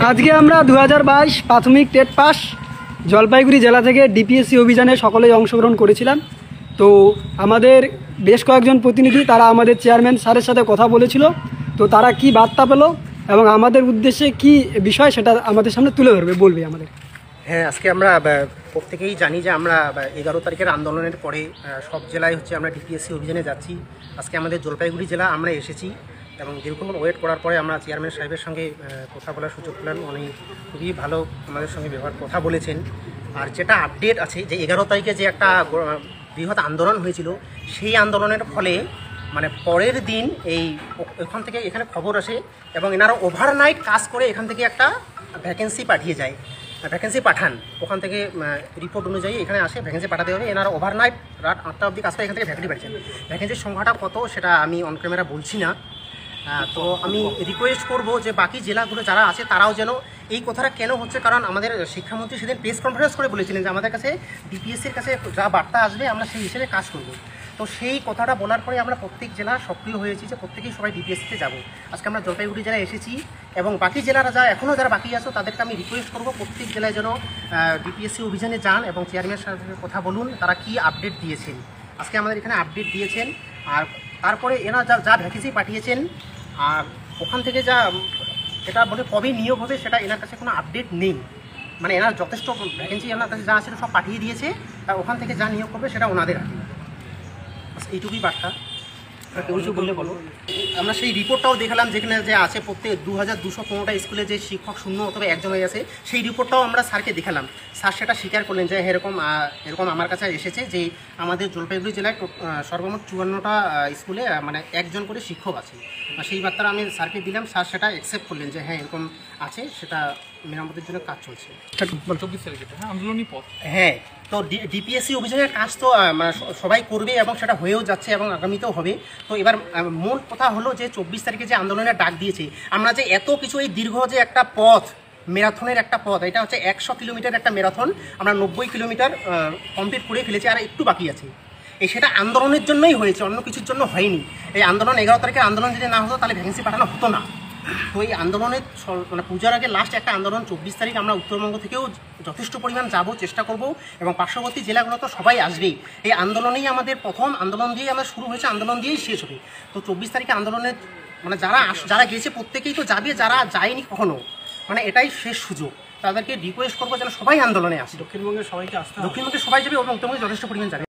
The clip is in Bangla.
আজকে আমরা 2022 প্রাথমিক টেট পাস জলপাইগুড়ি জেলা থেকে ডিপিএসসি অভিযানে সকলেই অংশগ্রহণ করেছিলাম। তো আমাদের বেশ কয়েকজন প্রতিনিধি তারা আমাদের চেয়ারম্যান স্যারের সাথে কথা বলেছিল। তো তারা কি বার্তা পেল এবং আমাদের উদ্দেশ্যে কি বিষয় সেটা আমাদের সামনে তুলে ধরবে, বলবে আমাদের। হ্যাঁ, আজকে আমরা প্রত্যেকেই জানি যে আমরা 11 তারিখের আন্দোলনের পরে সব জেলায় আমরা ডিপিএসসি অভিযানে যাচ্ছি। আজকে আমাদের জলপাইগুড়ি জেলা আমরা এসেছি এবং দীর্ঘক্ষণ ওয়েট করার পরে আমরা চেয়ারম্যান সাহেবের সঙ্গে কথা বলার সুযোগ পেলাম। উনি খুবই ভালো আমাদের সঙ্গে কথা বলেছেন। আর যেটা আপডেট আছে যে 11 তারিখে যে একটা বৃহৎ আন্দোলন হয়েছিল, সেই আন্দোলনের ফলে পরের দিন ওখান থেকে এখানে খবর আসে এবং এনারা ওভারনাইট কাজ করে এখান থেকে একটা ভ্যাকেন্সি পাঠান। ওখান থেকে রিপোর্ট অনুযায়ী এখানে আসে ভ্যাকেন্সি পাঠাতে হবে। এনারা ওভারনাইট রাত 8টা অবধি কাজ করে এখান থেকে ভ্যাকেন্সি পাঠিয়েছেন। ভ্যাকেন্সির সংখ্যাটা কত সেটা আমি অন ক্যামেরা বলছি না। তো আমি রিকোয়েস্ট করব যে বাকি জেলাগুলো যারা আছে তারাও যেন এই কথাটা কেন হচ্ছে, কারণ আমাদের শিক্ষামন্ত্রী সেদিন প্রেস কনফারেন্স করে বলেছিলেন যে আমাদের কাছে ডিপিএসসির কাছে যা বার্তা আসবে আমরা সেই হিসেবে কাজ করব। তো সেই কথাটা বলার পরে আমরা প্রত্যেক জেলা সক্রিয় হয়েছি যে প্রত্যেকেই সবাই ডিপিএসসিতে যাব। আজকে আমরা জলপাইগুড়ি জেলায় এসেছি এবং বাকি জেলারা যারা বাকি আছো তাদেরকে আমি রিকোয়েস্ট করব প্রত্যেক জেলায় যেন ডিপিএসসি অভিযানে যান এবং চেয়ারম্যানের সাথে কথা বলুন তারা কি আপডেট দিয়েছেন। আজকে আমাদের এখানে আপডেট দিয়েছেন। আর তারপরে এনারা যা ভ্যাকেন্সি পাঠিয়েছেন আর ওখান থেকে এটা কবে নিয়োগ হবে সেটা এনার কাছে কোনো আপডেট নেই। এনার যথেষ্ট ভ্যাকেন্সি এনার কাছে যা আছে সব পাঠিয়ে দিয়েছে, আর ওখান থেকে যা নিয়োগ করবে সেটা ওনাদের আছে। এইটুকুই বার্তা। কিছু বললে বলো। আমরা সেই রিপোর্টটাও দেখালাম যেখানে যে আছে প্রত্যেক 2215টা স্কুলে যে শিক্ষক শূন্য অথবা একজন হয়ে আছে, সেই রিপোর্টটাও আমরা স্যারকে দেখালাম। স্যার সেটা স্বীকার করলেন যে এরকম আমার কাছে এসেছে যে আমাদের জলপাইগুড়ি জেলায় সর্বমোট 54টা স্কুলে একজন করে শিক্ষক আছে। সেই বার্তাটা আমি স্যারকে দিলাম। স্যার সেটা অ্যাকসেপ্ট করলেন যে হ্যাঁ এরকম আছে, সেটা মেরামতের জন্য কাজ চলছে। 24 তারিখে আন্দোলনী পথ। হ্যাঁ, তো ডিপিএসসি অভিযানের কাজ তো সবাই করবে এবং সেটা হয়েও যাচ্ছে এবং আগামীতেও হবে। তো এবার মূল কথা হলো যে 24 তারিখে যে আন্দোলনের ডাক দিয়েছে, আমরা যে এত কিছু এই দীর্ঘ যে একটা পথ, ম্যারাথনের একটা পথ, এটা হচ্ছে 100 কিলোমিটার একটা ম্যারাথন, আমরা 90 কিলোমিটার কমপ্লিট করে ফেলেছি, আর একটু বাকি আছে। সেটা আন্দোলনের জন্যই হয়েছে, অন্য কিছুর জন্য হয়নি। এই আন্দোলন 11 তারিখের আন্দোলন যদি না হতো তাহলে ভ্যাকেন্সি পাঠানো হতো না। তো এই আন্দোলনের পূজার আগে লাস্ট একটা আন্দোলন 24 তারিখ আমরা উত্তরবঙ্গ থেকেও যথেষ্ট পরিমাণ চেষ্টা করব এবং পার্শ্ববর্তী জেলাগুলো তো সবাই আসবেই। এই আন্দোলনেই আমাদের প্রথম আন্দোলন দিয়েই আমরা শুরু হয়েছে, আন্দোলন দিয়েই শেষ হবে। তো 24 তারিখে আন্দোলনের যারা গেছে প্রত্যেকেই তো যাবে, যারা যায়নি কখনো এটাই শেষ সুযোগ। তাদেরকে রিকোয়েস্ট করবো যেন সবাই আন্দোলনে আসে। দক্ষিণবঙ্গের সবাইকে আসতে হবে। দক্ষিণবঙ্গের সবাই যাবে এবং উত্তরবঙ্গে যথেষ্ট পরিমাণ যাবে।